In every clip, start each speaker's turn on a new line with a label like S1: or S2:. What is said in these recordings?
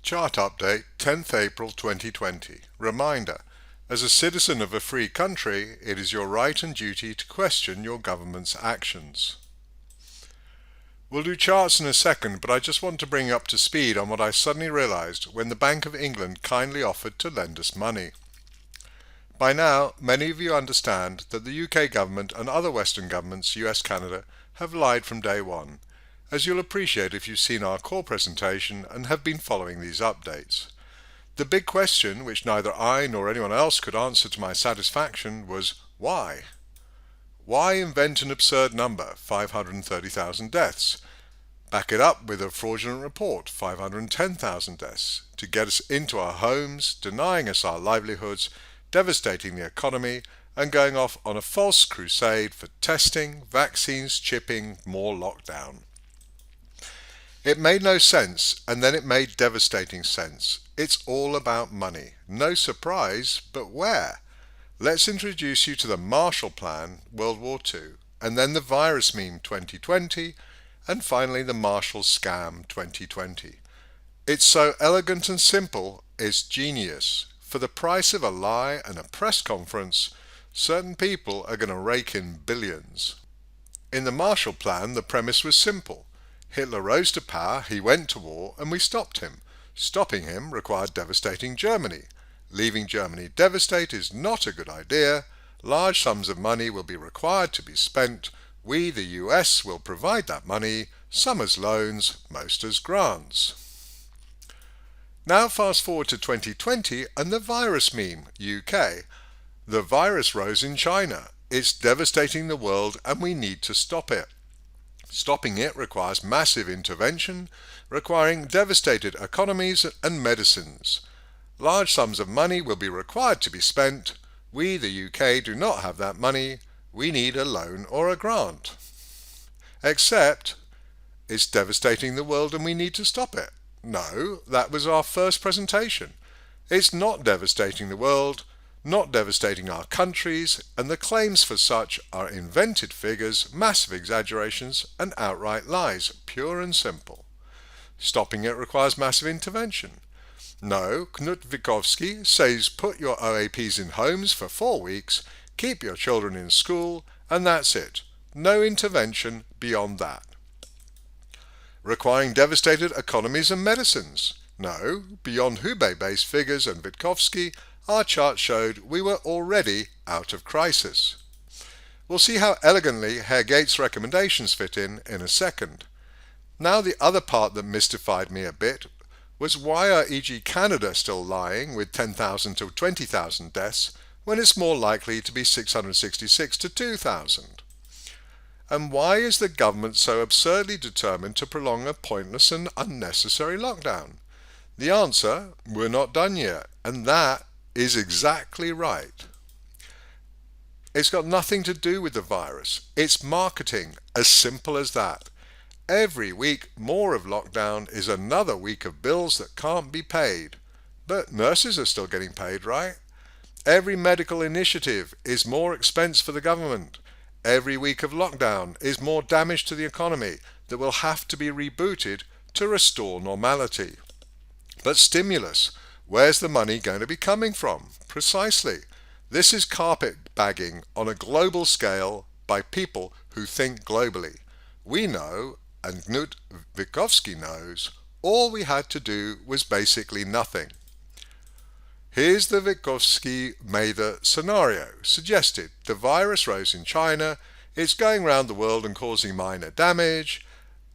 S1: Chart update 10th April 2020. Reminder, as a citizen of a free country, it is your right and duty to question your government's actions. We'll do charts in a second, but I just want to bring you up to speed on what I suddenly realized when the Bank of England kindly offered to lend us money. By now, many of you understand that the UK government and other Western governments, US, Canada, have lied from day one, as you'll appreciate if you've seen our core presentation and have been following these updates. The big question, which neither I nor anyone else could answer to my satisfaction, was why? Why invent an absurd number, 530,000 deaths? Back it up with a fraudulent report, 510,000 deaths, to get us into our homes, denying us our livelihoods, devastating the economy, and going off on a false crusade for testing, vaccines, chipping, more lockdown. It made no sense, and then it made devastating sense. It's all about money. No surprise, but where? Let's introduce you to the Marshall Plan, World War II, and then the virus meme 2020, and finally the Marshall Scam 2020. It's so elegant and simple, it's genius. For the price of a lie and a press conference, certain people are going to rake in billions. In the Marshall Plan, the premise was simple. Hitler rose to power, he went to war, and we stopped him. Stopping him required devastating Germany. Leaving Germany devastated is not a good idea. Large sums of money will be required to be spent. We, the US, will provide that money, some as loans, most as grants. Now fast forward to 2020 and the virus meme, UK. The virus rose in China. It's devastating the world and we need to stop it. Stopping it requires massive intervention, requiring devastated economies and medicines. Large sums of money will be required to be spent. We, the UK, do not have that money. We need a loan or a grant. Except, it's devastating the world and we need to stop it. No, that was our first presentation. It's not devastating the world, not devastating our countries, and the claims for such are invented figures, massive exaggerations, and outright lies, pure and simple. Stopping it requires massive intervention. No, Knut Witkowski says put your OAPs in homes for 4 weeks, keep your children in school, and that's it. No intervention beyond that. Requiring devastated economies and medicines. No, beyond Hubei-based figures and Witkowski, our chart showed we were already out of crisis. We'll see how elegantly Herr Gates' recommendations fit in a second. Now the other part that mystified me a bit was why are e.g. Canada still lying with 10,000 to 20,000 deaths when it's more likely to be 666 to 2,000? And why is the government so absurdly determined to prolong a pointless and unnecessary lockdown? The answer, we're not done yet, and that is exactly right. It's got nothing to do with the virus. It's marketing, as simple as that. Every week more of lockdown is another week of bills that can't be paid. But nurses are still getting paid, right? Every medical initiative is more expense for the government. Every week of lockdown is more damage to the economy that will have to be rebooted to restore normality. But stimulus, where's the money going to be coming from? Precisely. This is carpetbagging on a global scale by people who think globally. We know, and Knut Witkowski knows, all we had to do was basically nothing. Here's the Witkowski-Mather scenario. Suggested the virus rose in China, it's going round the world and causing minor damage.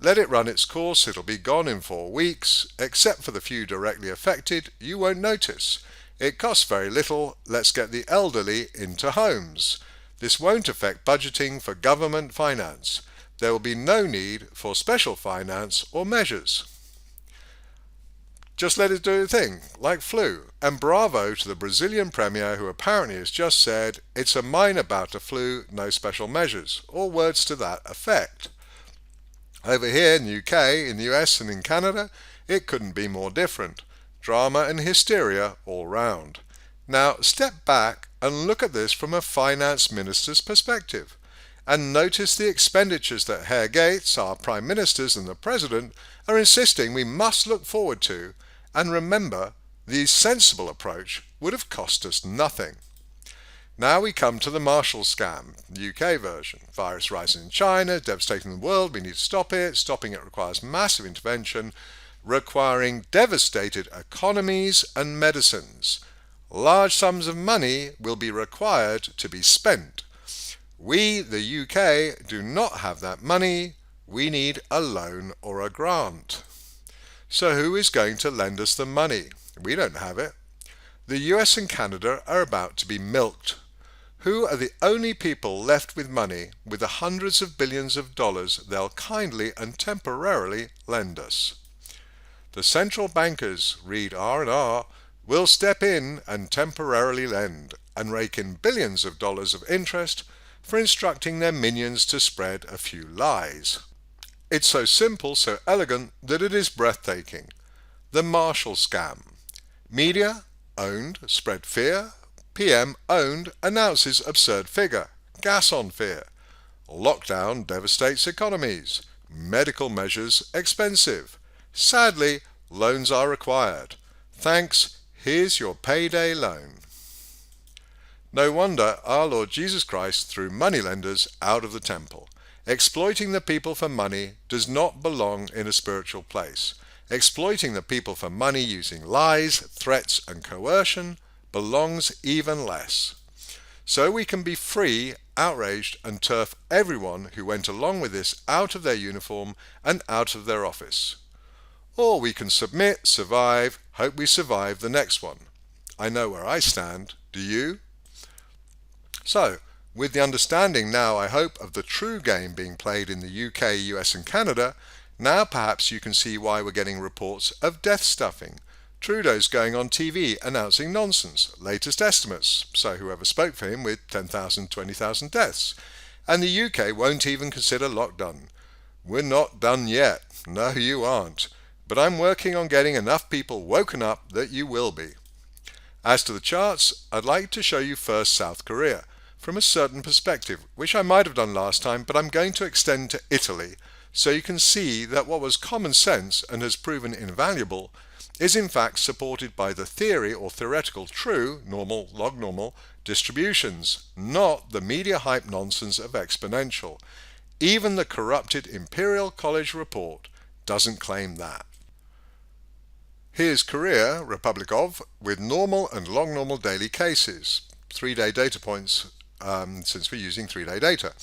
S1: Let it run its course, it'll be gone in 4 weeks. Except for the few directly affected, you won't notice. It costs very little, let's get the elderly into homes. This won't affect budgeting for government finance. There will be no need for special finance or measures. Just let it do the thing, like flu. And bravo to the Brazilian Premier who apparently has just said, it's a minor bout of flu, no special measures, or words to that effect. Over here in the UK, in the US and in Canada, it couldn't be more different. Drama and hysteria all round. Now step back and look at this from a finance minister's perspective. And notice the expenditures that Herr Gates, our Prime Ministers and the President are insisting we must look forward to, And remember, the sensible approach would have cost us nothing. Now we come to the Marshall scam, the UK version. Virus rising in China, devastating the world, we need to stop it. Stopping it requires massive intervention, requiring devastated economies and medicines. Large sums of money will be required to be spent. We, the UK, do not have that money. We need a loan or a grant. So who is going to lend us the money? We don't have it. The US and Canada are about to be milked. Who are the only people left with money with the hundreds of billions of dollars they'll kindly and temporarily lend us? The central bankers, read R&R, will step in and temporarily lend and rake in billions of dollars of interest for instructing their minions to spread a few lies. It's so simple, so elegant, that it is breathtaking. The Marshall scam. Media, owned, spread fear. PM, owned, announces absurd figure. Gas on fear. Lockdown devastates economies. Medical measures expensive. Sadly, loans are required. Thanks, here's your payday loan. No wonder our Lord Jesus Christ threw moneylenders out of the temple. Exploiting the people for money does not belong in a spiritual place. Exploiting the people for money using lies, threats, and coercion belongs even less. So we can be free, outraged, and turf everyone who went along with this out of their uniform and out of their office. Or we can submit, survive, hope we survive the next one. I know where I stand. Do you? So, with the understanding now, I hope, of the true game being played in the UK, US and Canada, now perhaps you can see why we're getting reports of death stuffing. Trudeau's going on TV announcing nonsense, latest estimates, so whoever spoke for him with 10,000, 20,000 deaths. And the UK won't even consider lockdown. We're not done yet. No, you aren't. But I'm working on getting enough people woken up that you will be. As to the charts, I'd like to show you first South Korea, from a certain perspective, which I might have done last time, but I'm going to extend to Italy, so you can see that what was common sense and has proven invaluable is in fact supported by the theory or theoretical true, normal, log-normal distributions, not the media hype nonsense of exponential. Even the corrupted Imperial College report doesn't claim that. Here's Korea, Republic of, with normal and log-normal daily cases, 3-day data points since we're using 3-day data,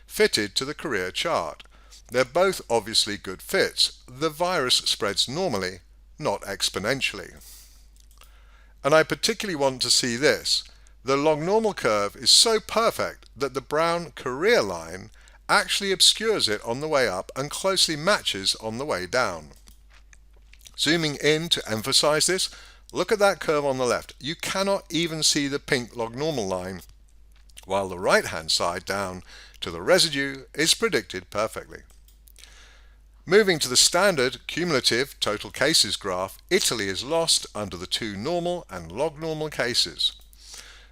S1: fitted to the Korea chart. They're both obviously good fits. The virus spreads normally, not exponentially. And I particularly want to see this. The log-normal curve is so perfect that the brown Korea line actually obscures it on the way up and closely matches on the way down. Zooming in to emphasize this, look at that curve on the left. You cannot even see the pink log-normal line, while the right-hand side down to the residue is predicted perfectly. Moving to the standard cumulative total cases graph, Italy is lost under the two normal and log-normal cases.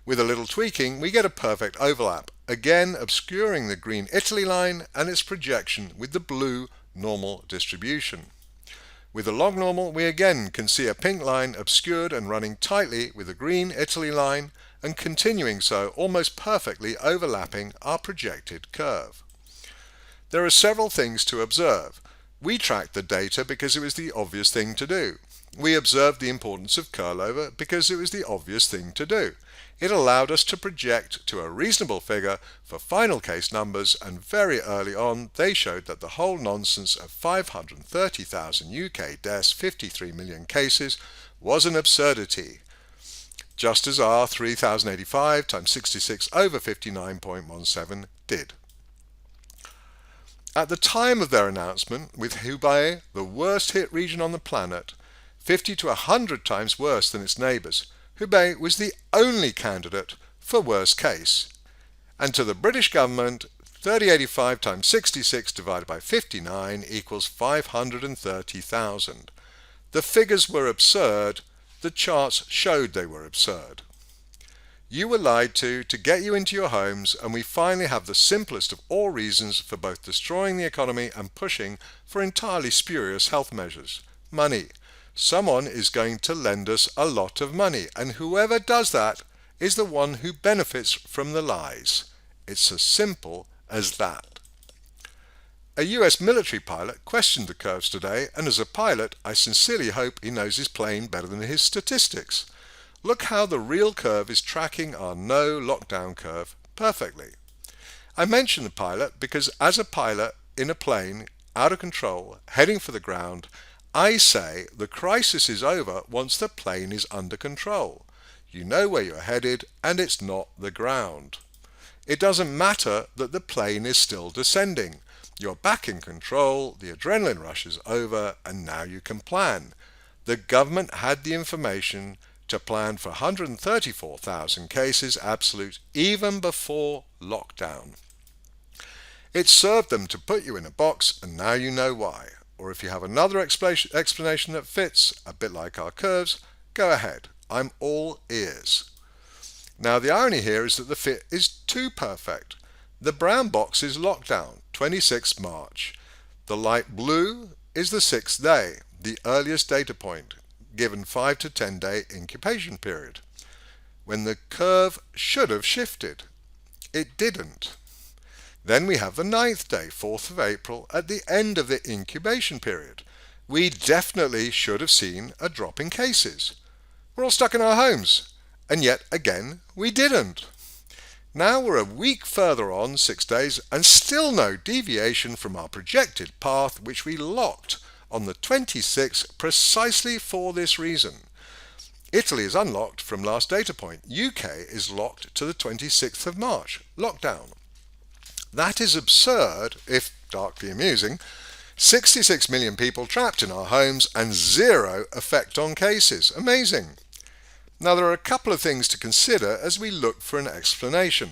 S1: With a little tweaking, we get a perfect overlap, again obscuring the green Italy line and its projection with the blue normal distribution. With the log normal, we again can see a pink line obscured and running tightly with the green Italy line and continuing so, almost perfectly overlapping our projected curve. There are several things to observe. We tracked the data because it was the obvious thing to do. We observed the importance of curl-over because it was the obvious thing to do. It allowed us to project to a reasonable figure for final case numbers, and very early on they showed that the whole nonsense of 530,000 UK deaths, 53 million cases, was an absurdity, just as our 3085 times 66 over 59.17 did. At the time of their announcement, with Hubei, the worst hit region on the planet, 50 to 100 times worse than its neighbours, Hubei was the only candidate for worst case. And to the British government, 3085 times 66 divided by 59 equals 530,000. The figures were absurd. The charts showed they were absurd. You were lied to get you into your homes, and we finally have the simplest of all reasons for both destroying the economy and pushing for entirely spurious health measures. Money. Someone is going to lend us a lot of money, and whoever does that is the one who benefits from the lies. It's as simple as that. A US military pilot questioned the curves today, and as a pilot, I sincerely hope he knows his plane better than his statistics. Look how the real curve is tracking our no lockdown curve perfectly. I mention the pilot because as a pilot in a plane, out of control, heading for the ground, I say the crisis is over once the plane is under control. You know where you're headed and it's not the ground. It doesn't matter that the plane is still descending. You're back in control, the adrenaline rush is over, and now you can plan. The government had the information to plan for 134,000 cases absolute even before lockdown. It served them to put you in a box, and now you know why. Or if you have another explanation that fits, a bit like our curves, go ahead. I'm all ears. Now the irony here is that the fit is too perfect. The brown box is lockdown, 26th March. The light blue is the 6th day, the earliest data point, given 5 to 10 day incubation period, when the curve should have shifted. It didn't. Then we have the 9th day, 4th of April, at the end of the incubation period. We definitely should have seen a drop in cases. We're all stuck in our homes, and yet again we didn't. Now we're a week further on, 6 days, and still no deviation from our projected path, which we locked on the 26th precisely for this reason. Italy is unlocked from last data point. UK is locked to the 26th of March, lockdown. That is absurd, if darkly amusing. 66 million people trapped in our homes and zero effect on cases. Amazing. Now there are a couple of things to consider as we look for an explanation.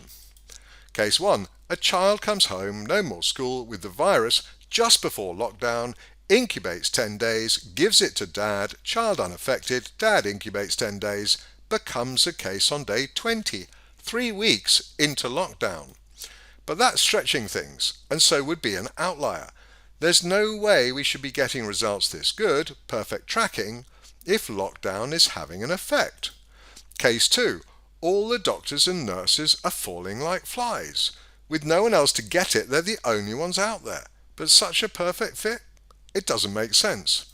S1: Case 1. A child comes home, no more school, with the virus just before lockdown, incubates 10 days, gives it to dad, child unaffected, dad incubates 10 days, becomes a case on day 20, 3 weeks into lockdown. But that's stretching things, and so would be an outlier. There's no way we should be getting results this good, perfect tracking, if lockdown is having an effect. Case 2. All the doctors and nurses are falling like flies. With no one else to get it, they're the only ones out there. But such a perfect fit? It doesn't make sense.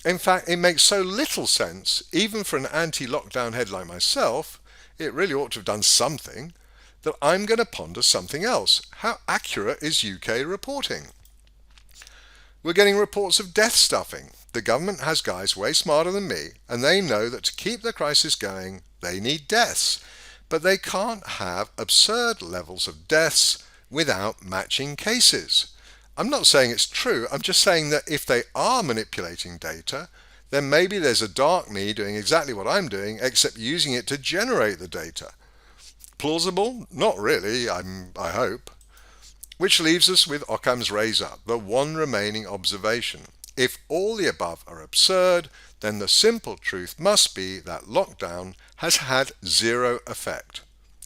S1: In fact, it makes so little sense, even for an anti-lockdown head like myself, it really ought to have done something, that I'm going to ponder something else. How accurate is UK reporting? We're getting reports of death stuffing. The government has guys way smarter than me, and they know that to keep the crisis going, they need deaths. But they can't have absurd levels of deaths without matching cases. I'm not saying it's true, I'm just saying that if they are manipulating data, then maybe there's a dark me doing exactly what I'm doing, except using it to generate the data. Plausible? Not really, I hope. Which leaves us with Occam's razor, the one remaining observation. If all the above are absurd, then the simple truth must be that lockdown has had zero effect.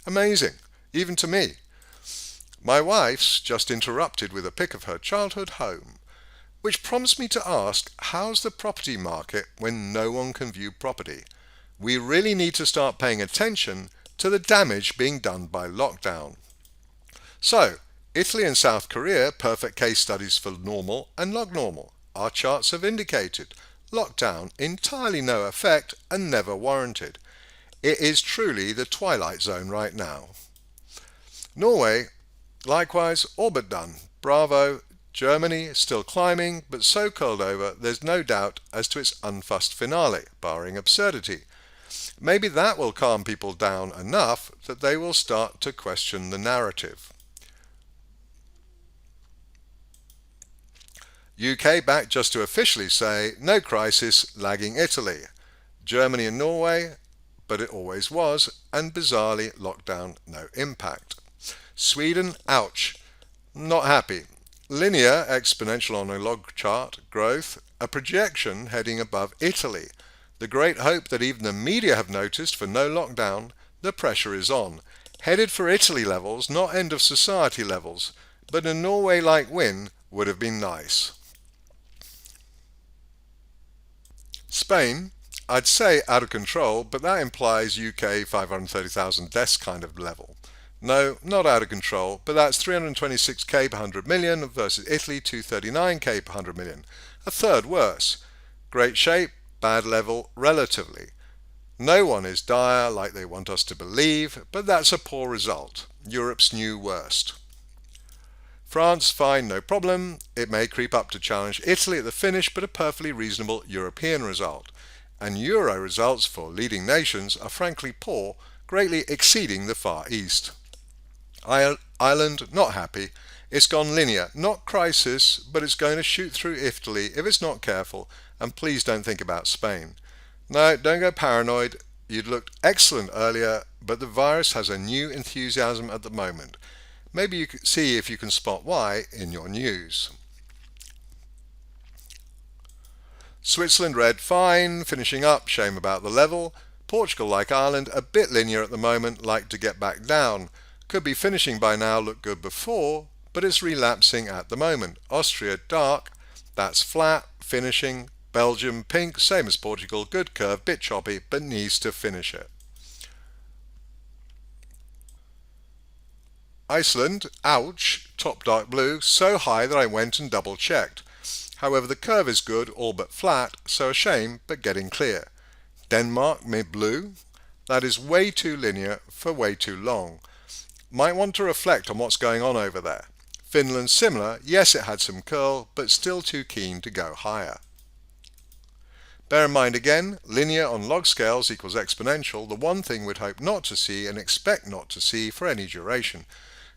S1: Amazing, even to me. My wife's just interrupted with a pic of her childhood home, which prompts me to ask, how's the property market when no one can view property? We really need to start paying attention to the damage being done by lockdown. So, Italy and South Korea, perfect case studies for normal and lognormal. Our charts have indicated lockdown, entirely no effect and never warranted. It is truly the twilight zone right now. Norway, likewise, all but done. Bravo. Germany, still climbing, but so curled over there's no doubt as to its unfussed finale, barring absurdity. Maybe that will calm people down enough that they will start to question the narrative. UK back just to officially say, no crisis, lagging Italy. Germany and Norway, but it always was, and bizarrely lockdown, no impact. Sweden, ouch, not happy. Linear, exponential on a log chart, growth, a projection heading above Italy. The great hope that even the media have noticed for no lockdown, the pressure is on. Headed for Italy levels, not end of society levels, but a Norway-like win would have been nice. Spain, I'd say out of control, but that implies UK 530,000 deaths kind of level. No, not out of control, but that's 326k per 100 million versus Italy 239k per 100 million. A third worse. Great shape, bad level relatively. No one is dire like they want us to believe, but that's a poor result. Europe's new worst. France, fine, no problem. It may creep up to challenge Italy at the finish, but a perfectly reasonable European result. And Euro results for leading nations are frankly poor, greatly exceeding the Far East. Ireland, not happy. It's gone linear, not crisis, but it's going to shoot through Italy if it's not careful, and please don't think about Spain. No, don't go paranoid. You'd looked excellent earlier, but the virus has a new enthusiasm at the moment. Maybe you could see if you can spot why in your news. Switzerland red, fine, finishing up, shame about the level. Portugal, like Ireland, a bit linear at the moment, like to get back down. Could be finishing by now, looked good before, but it's relapsing at the moment. Austria dark, that's flat, finishing. Belgium pink, same as Portugal, good curve, bit choppy, but needs to finish it. Iceland, ouch, top dark blue, so high that I went and double checked. However, the curve is good, all but flat, so a shame, but getting clear. Denmark, mid blue, that is way too linear for way too long. Might want to reflect on what's going on over there. Finland similar, yes it had some curl, but still too keen to go higher. Bear in mind again, linear on log scales equals exponential, the one thing we'd hope not to see and expect not to see for any duration.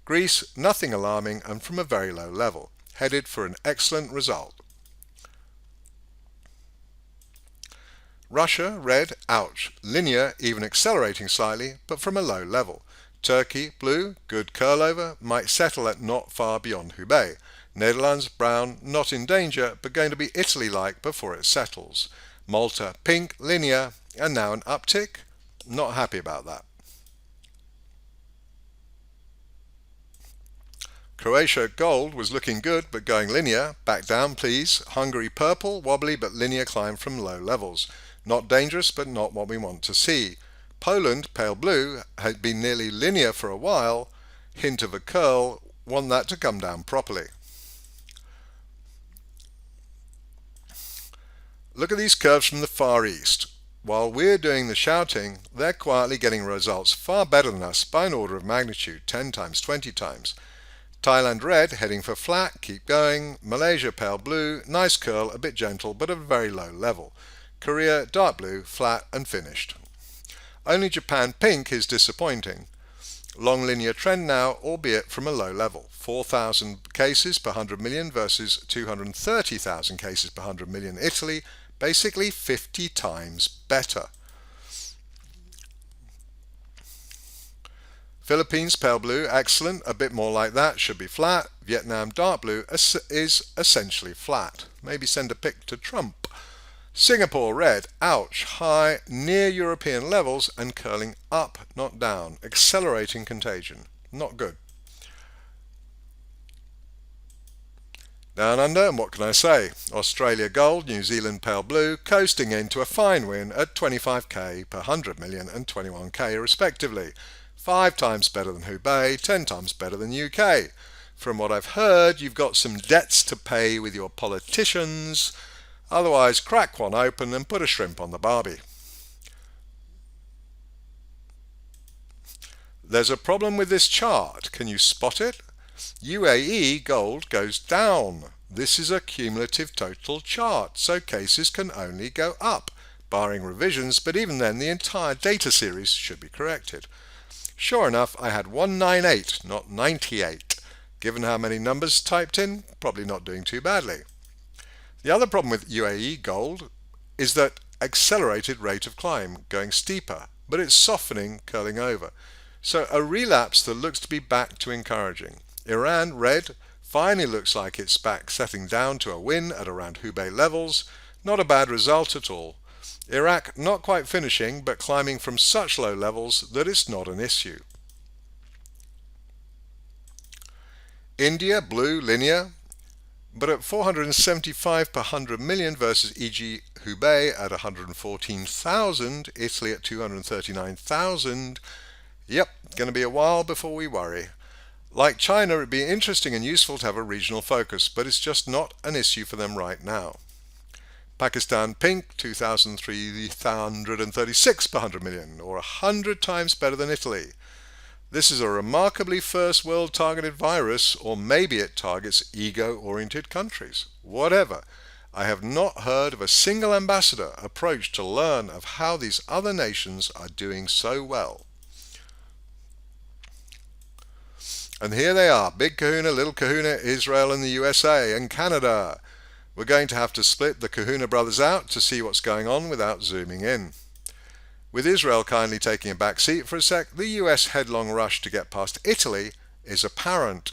S1: Greece, nothing alarming and from a very low level, headed for an excellent result. Russia, red, ouch, linear, even accelerating slightly, but from a low level. Turkey, blue, good curl over, might settle at not far beyond Hubei. Netherlands, brown, not in danger, but going to be Italy-like before it settles. Malta, pink, linear, and now an uptick. Not happy about that. Croatia, gold, was looking good, but going linear. Back down, please. Hungary, purple, wobbly, but linear climb from low levels. Not dangerous, but not what we want to see. Poland, pale blue, had been nearly linear for a while. Hint of a curl, want that to come down properly. Look at these curves from the Far East. While we're doing the shouting, they're quietly getting results far better than us by an order of magnitude, 10 times, 20 times. Thailand red, heading for flat, keep going. Malaysia pale blue, nice curl, a bit gentle, but at a very low level. Korea dark blue, flat and finished. Only Japan pink is disappointing. Long linear trend now, albeit from a low level. 4,000 cases per 100 million versus 230,000 cases per 100 million Italy, basically 50 times better. Philippines pale blue, excellent, a bit more like that, should be flat. Vietnam dark blue is essentially flat. Maybe send a pic to Trump. Singapore red, ouch, high, near European levels and curling up, not down, accelerating contagion. Not good. Down under, and what can I say? Australia gold, New Zealand pale blue, coasting into a fine win at 25k per 100 million and 21k respectively. 5 times better than Hubei, 10 times better than UK. From what I've heard, you've got some debts to pay with your politicians. Otherwise, crack one open and put a shrimp on the barbie. There's a problem with this chart. Can you spot it? UAE gold goes down. This is a cumulative total chart, so cases can only go up, barring revisions, but even then the entire data series should be corrected. Sure enough, I had 198, not 98. Given how many numbers typed in, probably not doing too badly. The other problem with UAE gold is that accelerated rate of climb, going steeper, but it's softening, curling over. So a relapse that looks to be back to encouraging. Iran, red, finally looks like it's back settling down to a win at around Hubei levels. Not a bad result at all. Iraq not quite finishing, but climbing from such low levels that it's not an issue. India, blue, linear. But at 475 per 100 million versus e.g. Hubei at 114,000, Italy at 239,000, yep, going to be a while before we worry. Like China, it'd be interesting and useful to have a regional focus, but it's just not an issue for them right now. Pakistan pink, 2,336 per 100 million, or 100 times better than Italy. This is a remarkably first world targeted virus, or maybe it targets ego-oriented countries. Whatever. I have not heard of a single ambassador approached to learn of how these other nations are doing so well. And here they are, Big Kahuna, Little Kahuna, Israel and the USA and Canada. We're going to have to split the Kahuna brothers out to see what's going on without zooming in. With Israel kindly taking a back seat for a sec, the US headlong rush to get past Italy is apparent.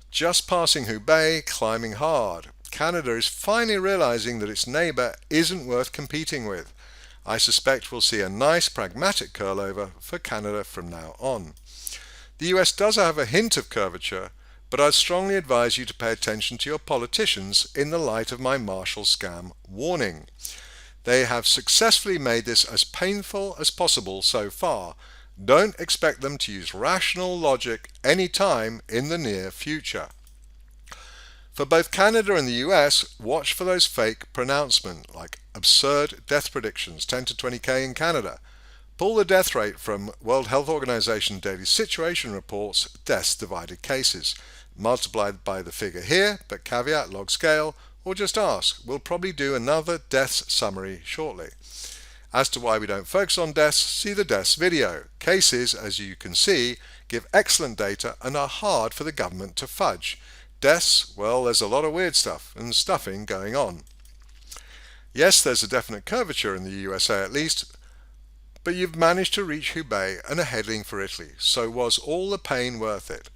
S1: Just passing Hubei, climbing hard. Canada is finally realizing that its neighbor isn't worth competing with. I suspect we'll see a nice pragmatic curl-over for Canada from now on. The US does have a hint of curvature, but I'd strongly advise you to pay attention to your politicians in the light of my Marshall scam warning. They have successfully made this as painful as possible so far. Don't expect them to use rational logic any time in the near future. For both Canada and the US, watch for those fake pronouncements like absurd death predictions, 10 to 20k in Canada. Pull the death rate from World Health Organization Daily Situation Reports, deaths divided cases. Multiply by the figure here, but caveat log scale, or just ask. We'll probably do another deaths summary shortly. As to why we don't focus on deaths, see the deaths video. Cases, as you can see, give excellent data and are hard for the government to fudge. Deaths, well, there's a lot of weird stuff and stuffing going on. Yes, there's a definite curvature in the USA at least, but you've managed to reach Hubei and are heading for Italy, so was all the pain worth it?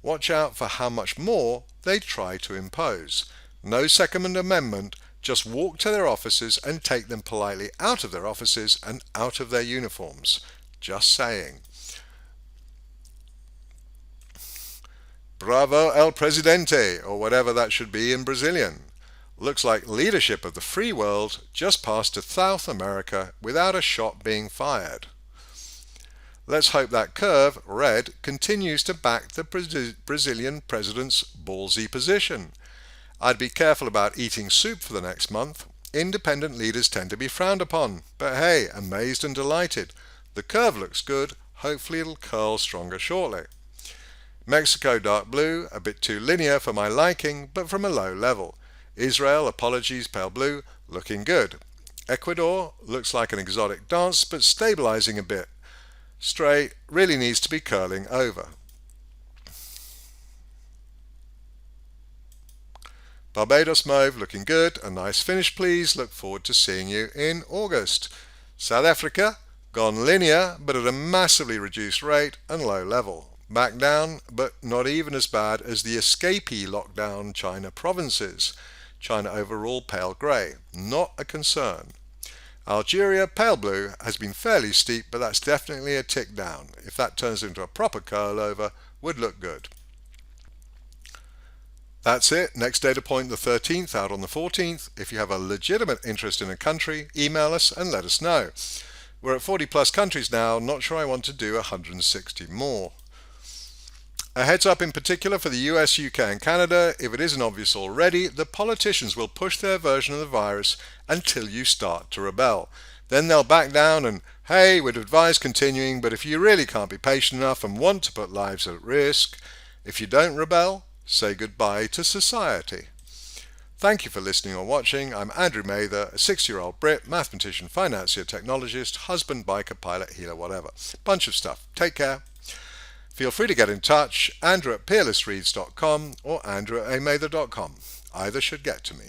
S1: Watch out for how much more they try to impose. No Second Amendment, just walk to their offices and take them politely out of their offices and out of their uniforms. Just saying. Bravo el Presidente, or whatever that should be in Brazilian. Looks like leadership of the free world just passed to South America without a shot being fired. Let's hope that curve, red, continues to back the Brazilian president's ballsy position. I'd be careful about eating soup for the next month. Independent leaders tend to be frowned upon, but hey, amazed and delighted. The curve looks good, hopefully it'll curl stronger shortly. Mexico dark blue, a bit too linear for my liking, but from a low level. Israel, apologies, pale blue, looking good. Ecuador looks like an exotic dance, but stabilizing a bit. Straight, really needs to be curling over. Barbados mauve looking good, a nice finish please, look forward to seeing you in August. South Africa, gone linear but at a massively reduced rate and low level. Back down, but not even as bad as the escapee lockdown China provinces. China overall pale grey, not a concern. Algeria, pale blue, has been fairly steep, but that's definitely a tick down. If that turns into a proper curl over, would look good. That's it. Next data point the 13th, out on the 14th. If you have a legitimate interest in a country, email us and let us know. We're at 40 plus countries now, not sure I want to do 160 more. A heads up in particular for the US, UK and Canada, if it isn't obvious already, the politicians will push their version of the virus until you start to rebel. Then they'll back down and, hey, we'd advise continuing, but if you really can't be patient enough and want to put lives at risk, if you don't rebel, say goodbye to society. Thank you for listening or watching. I'm Andrew Mather, a 60-year-old Brit, mathematician, financier, technologist, husband, biker, pilot, healer, whatever. Bunch of stuff. Take care. Feel free to get in touch, andrew@peerlessreads.com or andrew@amather.com. Either should get to me.